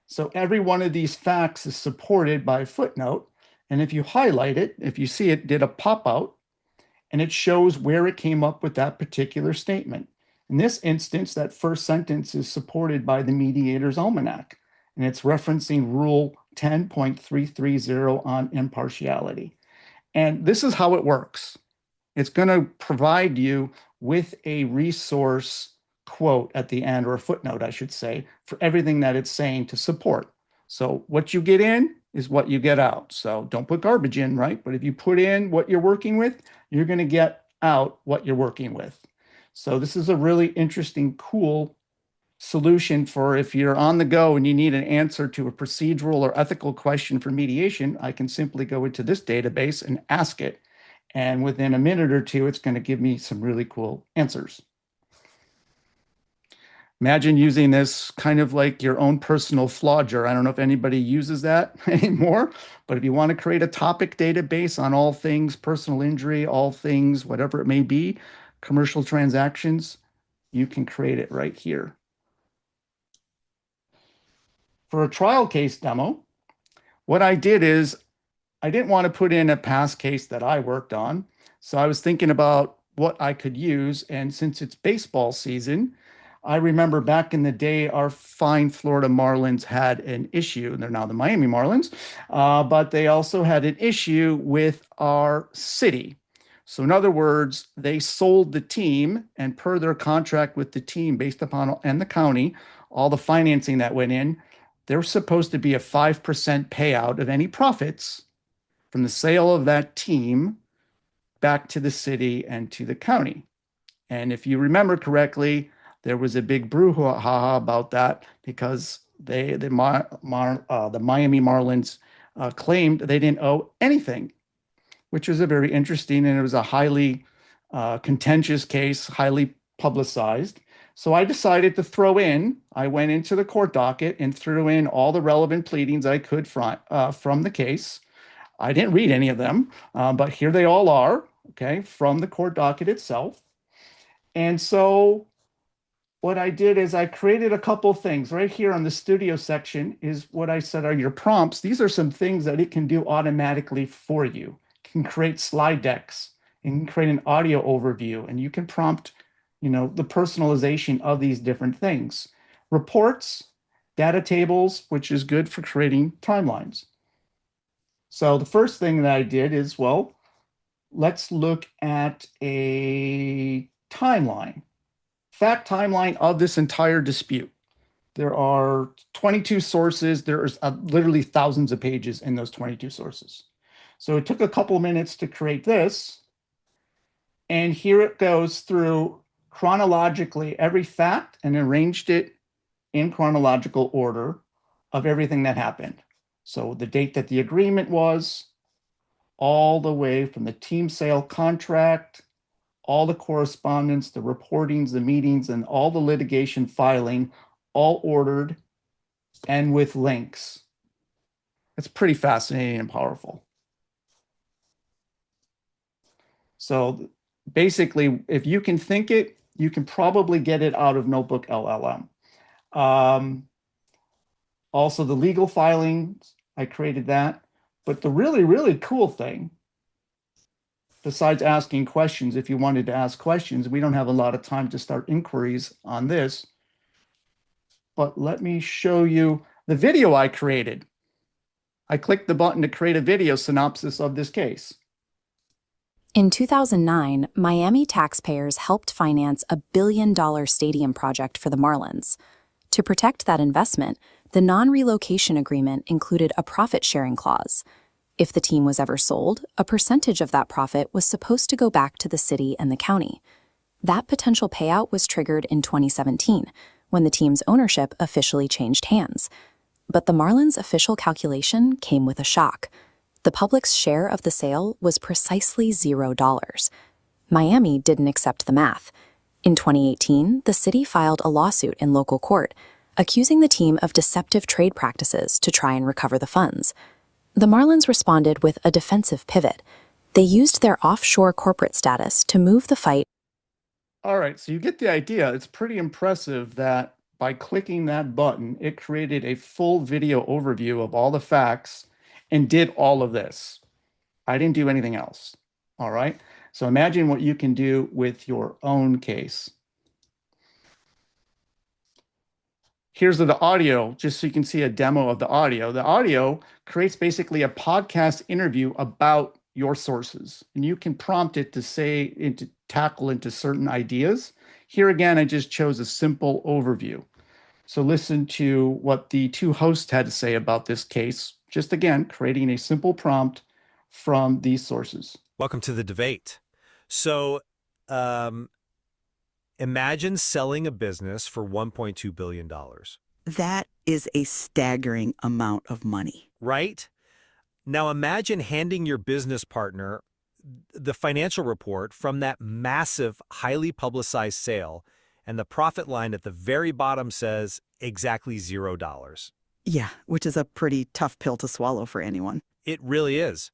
So every one of these facts is supported by a footnote. And if you highlight it, if you see it did a pop out, and it shows where it came up with that particular statement. In this instance, that first sentence is supported by the Mediator's Almanac, and it's referencing Rule 10.330 on impartiality. And this is how it works. It's going to provide you with a resource quote at the end, or a footnote, I should say, for everything that it's saying to support. So what you get in is what you get out. So don't put garbage in, right? But if you put in what you're working with, you're going to get out what you're working with. So this is a really interesting, cool solution for if you're on the go and you need an answer to a procedural or ethical question for mediation. I can simply go into this database and ask it. And within a minute or two, it's going to give me some really cool answers. Imagine using this kind of like your own personal flogger. I don't know if anybody uses that anymore, but if you want to create a topic database on all things personal injury, all things, whatever it may be, commercial transactions, you can create it right here. For a trial case demo, what I did is I didn't want to put in a past case that I worked on. So I was thinking about what I could use. And since it's baseball season, I remember back in the day, our fine Florida Marlins had an issue. They're now the Miami Marlins, but they also had an issue with our city. So in other words, they sold the team, and per their contract with the team, based upon, and the county, all the financing that went in, there was supposed to be a 5% payout of any profits from the sale of that team back to the city and to the county. And if you remember correctly, there was a big brouhaha about that because the Miami Marlins claimed they didn't owe anything, which was a very interesting, and it was a highly contentious case, highly publicized. So I decided to I went into the court docket and threw in all the relevant pleadings I could from the case. I didn't read any of them, but here they all are, okay, from the court docket itself. And so what I did is I created a couple things. Right here on the studio section is what I said are your prompts. These are some things that it can do automatically for you. It can create slide decks. It can create an audio overview, and you can prompt, the personalization of these different things. Reports, data tables, which is good for creating timelines. So the first thing that I did is, well, let's look at a timeline, fact timeline of this entire dispute. There are 22 sources. There's literally thousands of pages in those 22 sources. So it took a couple minutes to create this. And here it goes through chronologically every fact and arranged it in chronological order of everything that happened. So the date that the agreement was, all the way from the team sale contract, all the correspondence, the reportings, the meetings, and all the litigation filing, all ordered and with links. It's pretty fascinating and powerful. So basically, if you can think it, you can probably get it out of NotebookLM. Also, the legal filings, I created that. But the really, really cool thing, besides asking questions, if you wanted to ask questions, we don't have a lot of time to start inquiries on this. But let me show you the video I created. I clicked the button to create a video synopsis of this case. In 2009, Miami taxpayers helped finance a billion-dollar stadium project for the Marlins. To protect that investment, the non-relocation agreement included a profit-sharing clause. If the team was ever sold, a percentage of that profit was supposed to go back to the city and the county. That potential payout was triggered in 2017, when the team's ownership officially changed hands. But the Marlins' official calculation came with a shock. The public's share of the sale was precisely $0. Miami didn't accept the math. In 2018, the city filed a lawsuit in local court, accusing the team of deceptive trade practices to try and recover the funds. The Marlins responded with a defensive pivot. They used their offshore corporate status to move the fight. All right, so you get the idea. It's pretty impressive that by clicking that button, it created a full video overview of all the facts and did all of this. I didn't do anything else. All right, so imagine what you can do with your own case. here's the audio, just so you can see a demo of the audio. The audio creates basically a podcast interview about your sources, and you can prompt it to tackle into certain ideas. Here again, I just chose a simple overview. So listen to what the two hosts had to say about this case. Just again, creating a simple prompt from these sources. Welcome to the debate. So, imagine selling a business for $1.2 billion. That is a staggering amount of money. Right? Now imagine handing your business partner the financial report from that massive, highly publicized sale, and the profit line at the very bottom says exactly $0. Yeah, which is a pretty tough pill to swallow for anyone. It really is.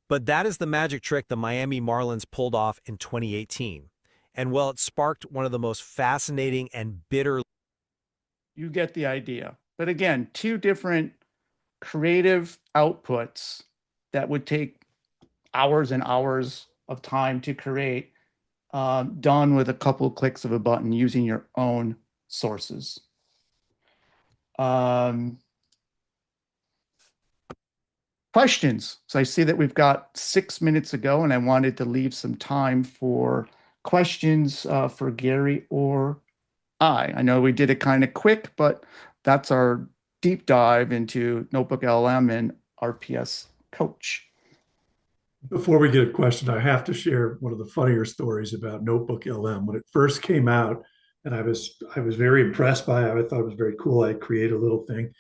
But that is the magic trick the Miami Marlins pulled off in 2018. And well, it sparked one of the most fascinating and bitter. You get the idea. But again, two different creative outputs that would take hours and hours of time to create, done with a couple of clicks of a button using your own sources. Questions. So I see that we've got 6 minutes to go, and I wanted to leave some time for questions for Gary or I know we did it kind of quick, but that's our deep dive into NotebookLM and RPS Coach. Before we get a question, I have to share one of the funnier stories about NotebookLM. When it first came out, and I was very impressed by it. I thought it was very cool. I created a little thing,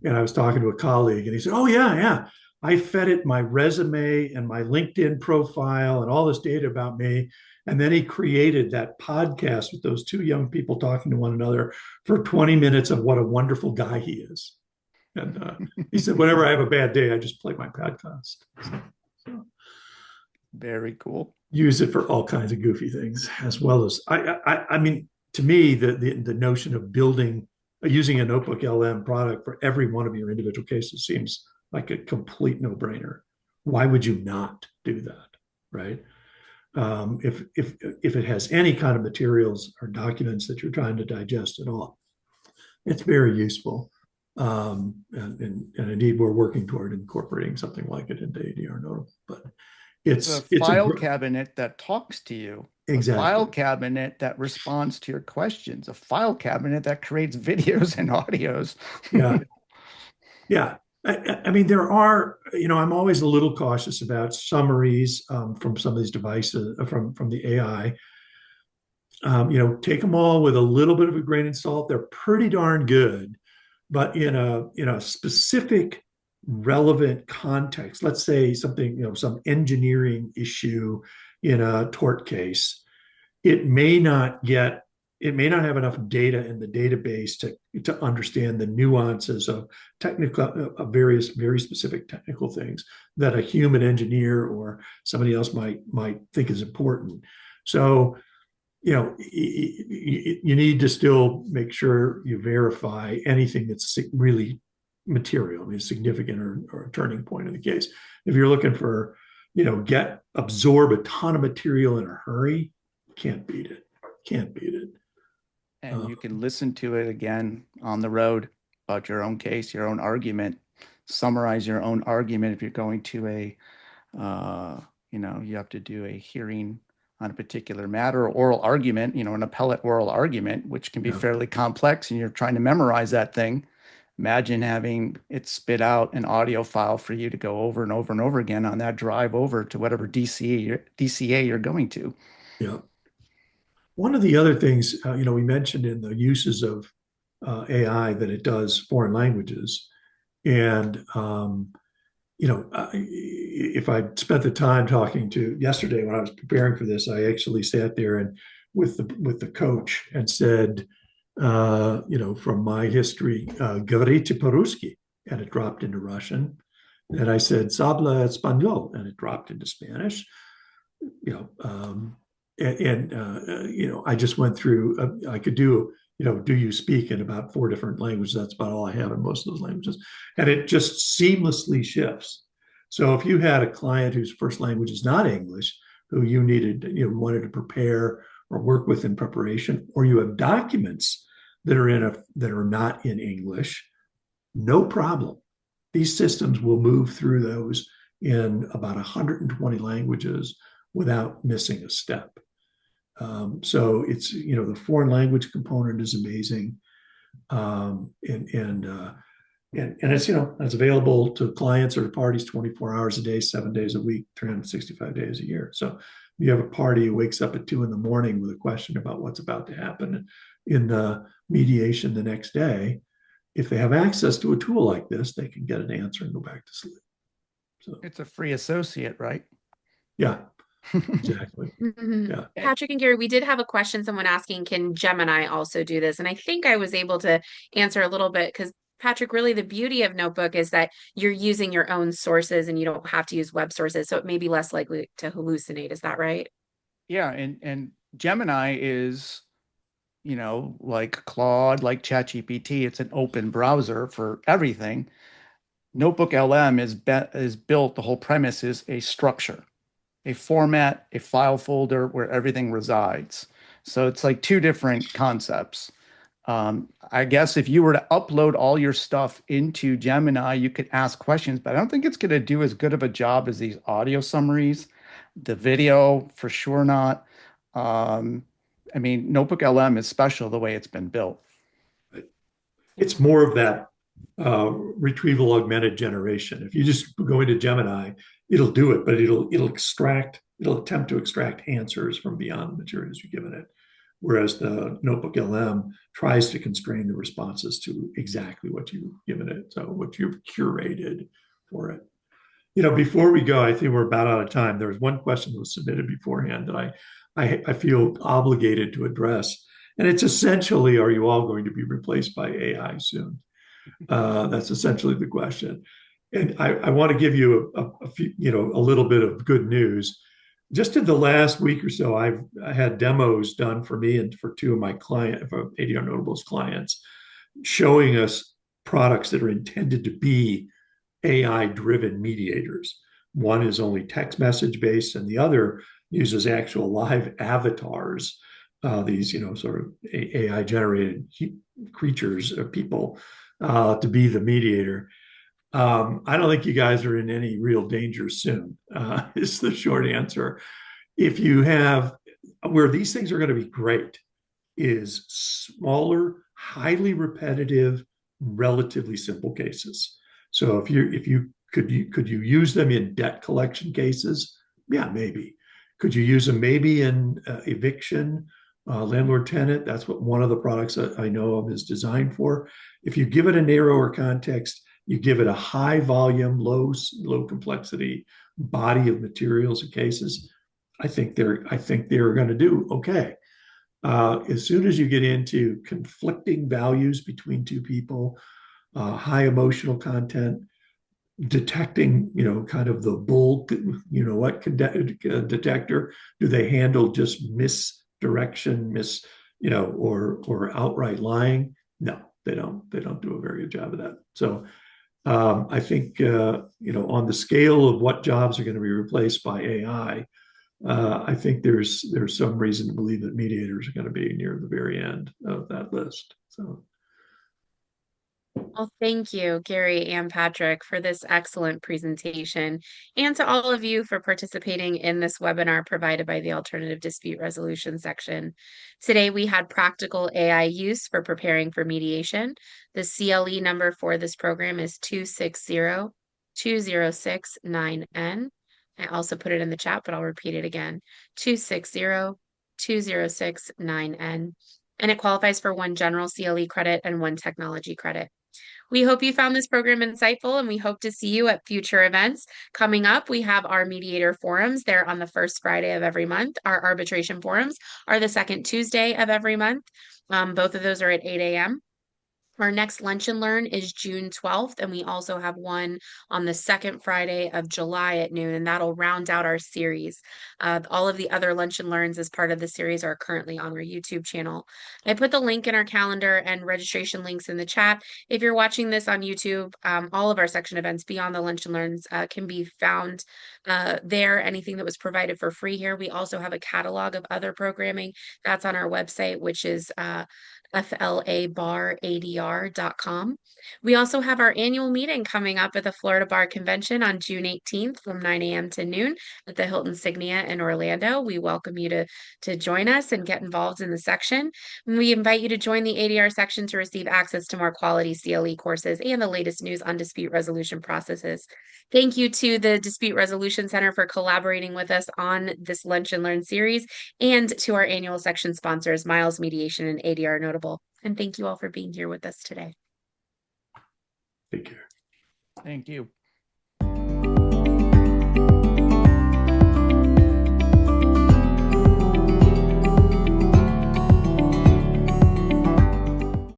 and I was talking to a colleague, and he said, "Oh yeah. I fed it my resume and my LinkedIn profile and all this data about me." And then he created that podcast with those two young people talking to one another for 20 minutes of what a wonderful guy he is. And he said, whenever I have a bad day, I just play my podcast. So, very cool. Use it for all kinds of goofy things, as well as, I mean, to me, the notion of using a NotebookLM product for every one of your individual cases seems like a complete no-brainer. Why would you not do that, right? If it has any kind of materials or documents that you're trying to digest at all, it's very useful. And indeed, we're working toward incorporating something like it into ADR Notable. But it's a file cabinet that talks to you. Exactly. A file cabinet that responds to your questions. A file cabinet that creates videos and audios. Yeah. I mean, there are, I'm always a little cautious about summaries from some of these devices, from the AI. Take them all with a little bit of a grain of salt. They're pretty darn good, but in a specific relevant context, let's say something, some engineering issue in a tort case, it may not have enough data in the database to understand the nuances of various very specific technical things that a human engineer or somebody else might think is important. So, you need to still make sure you verify anything that's really material, I mean, significant or a turning point in the case. If you're looking for, absorb a ton of material in a hurry, can't beat it. And you can listen to it again on the road about your own case, your own argument, summarize your own argument. If you're going to you have to do a hearing on a particular matter, or oral argument, an appellate oral argument, which can be fairly complex, and you're trying to memorize that thing. Imagine having it spit out an audio file for you to go over and over and over again on that drive over to whatever DCA you're going to. Yeah. One of the other things, we mentioned in the uses of AI that it does foreign languages. And, if I spent the time talking to yesterday when I was preparing for this, I actually sat there and with the coach and said, from my history, говорите по-русски, and it dropped into Russian. And I said, habla español, and it dropped into Spanish. I just went through, I could do, do you speak in about 4 different languages? That's about all I have in most of those languages. And it just seamlessly shifts. So if you had a client whose first language is not English, who you wanted to prepare or work with in preparation, or you have documents that are not in English, no problem. These systems will move through those in about 120 languages without missing a step. So it's, the foreign language component is amazing. And it's, it's available to clients or parties 24 hours a day, 7 days a week, 365 days a year. So you have a party who wakes up at 2 a.m. with a question about what's about to happen in the mediation the next day. If they have access to a tool like this, they can get an answer and go back to sleep. So It's a free associate, right? yeah, exactly. Yeah. Patrick and Gary, we did have a question, someone asking, can Gemini also do this? And I think I was able to answer a little bit because Patrick, really the beauty of Notebook is that you're using your own sources and you don't have to use web sources. So it may be less likely to hallucinate. Is that right? Yeah, and Gemini is, like Claude, like ChatGPT, it's an open browser for everything. NotebookLM is built, the whole premise is a structure, a format, a file folder where everything resides. So it's like two different concepts. I guess if you were to upload all your stuff into Gemini, you could ask questions, but I don't think it's going to do as good of a job as these audio summaries. The video, for sure not. Um, I mean, Notebook LM is special the way it's been built. It's more of that retrieval augmented generation. If you just go into Gemini, it'll do it, but it'll attempt to extract answers from beyond the materials you've given it. Whereas the Notebook LM tries to constrain the responses to exactly what you've given it, so what you've curated for it. Before we go, I think we're about out of time. There was one question that was submitted beforehand that I feel obligated to address, and it's essentially, are you all going to be replaced by AI soon? That's essentially the question. And I want to give you a few, a little bit of good news. Just in the last week or so, I had demos done for me and for two of my ADR Notables clients, showing us products that are intended to be AI-driven mediators. One is only text message based, and the other uses actual live avatars. These, sort of AI-generated creatures or people to be the mediator. I don't think you guys are in any real danger soon, is the short answer. If you have, where these things are going to be great is smaller, highly repetitive, relatively simple cases. So if you could you use them in debt collection cases? Yeah, maybe. Could you use them maybe in eviction, landlord tenant? That's what one of the products that I know of is designed for. If you give it a narrower context, you give it a high volume, low complexity body of materials and cases, I think they're going to do okay. As soon as you get into conflicting values between two people, high emotional content, detecting, kind of the bull, what detector, do they handle just misdirection, or outright lying? No, they don't. They don't do a very good job of that. So I think, on the scale of what jobs are going to be replaced by AI, I think there's some reason to believe that mediators are going to be near the very end of that list. So, Well, thank you, Gary and Patrick, for this excellent presentation, and to all of you for participating in this webinar provided by the Alternative Dispute Resolution section. Today, we had practical AI use for preparing for mediation. The CLE number for this program is 260-2069N. I also put it in the chat, but I'll repeat it again, 260-2069N. And it qualifies for 1 general CLE credit and 1 technology credit. We hope you found this program insightful, and we hope to see you at future events. Coming up, we have our mediator forums. They're on the first Friday of every month. Our arbitration forums are the second Tuesday of every month. Both of those are at 8 a.m. Our next Lunch and Learn is June 12th, and we also have one on the second Friday of July at noon, and that'll round out our series. All of the other Lunch and Learns as part of the series are currently on our YouTube channel. I put the link in our calendar and registration links in the chat. If you're watching this on YouTube, all of our section events beyond the Lunch and Learns can be found there. Anything that was provided for free here. We also have a catalog of other programming that's on our website, which is flabaradr.com. We also have our annual meeting coming up at the Florida Bar Convention on June 18th from 9 a.m. to noon at the Hilton Signia in Orlando. We welcome you to join us and get involved in the section. We invite you to join the ADR section to receive access to more quality CLE courses and the latest news on dispute resolution processes. Thank you to the Dispute Resolution Center for collaborating with us on this Lunch and Learn series, and to our annual section sponsors, Miles, Mediation, and ADR Notable. And thank you all for being here with us today. Take care. Thank you.